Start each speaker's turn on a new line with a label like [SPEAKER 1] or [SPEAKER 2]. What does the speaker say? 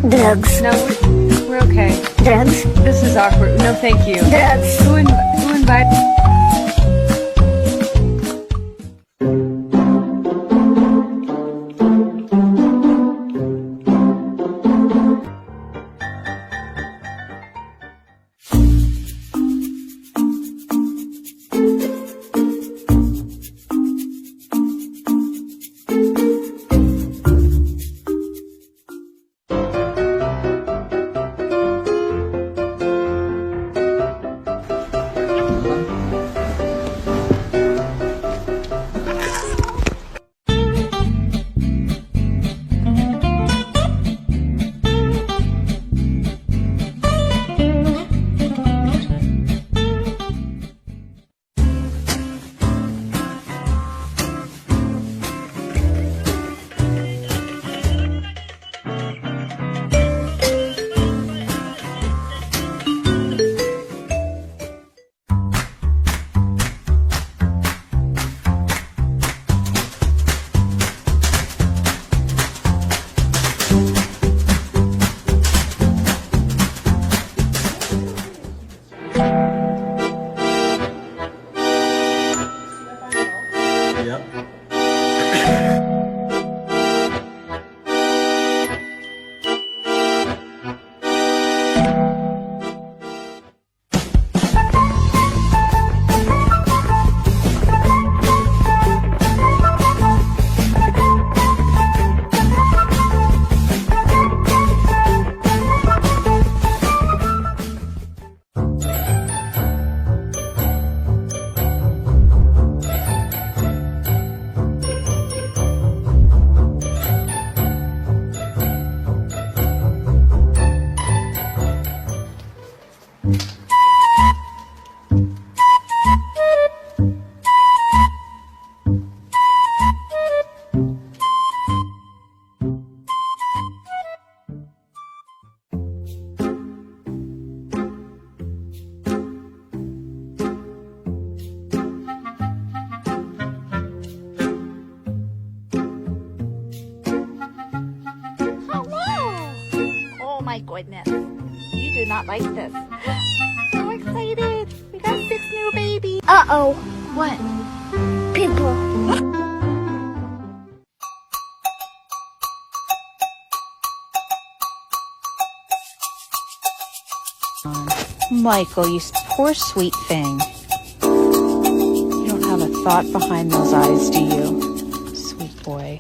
[SPEAKER 1] Drugs.
[SPEAKER 2] No, we're okay.
[SPEAKER 1] Drugs.
[SPEAKER 2] This is awkward. No, thank you.
[SPEAKER 1] Drugs.
[SPEAKER 2] Who invited?
[SPEAKER 3] Oh my goodness. You do not like this. So excited. We got 6 new babies.
[SPEAKER 1] Uh-oh.
[SPEAKER 3] What?
[SPEAKER 1] People.
[SPEAKER 4] Michael, you poor sweet thing. You don't have a thought behind those eyes, do you? Sweet boy.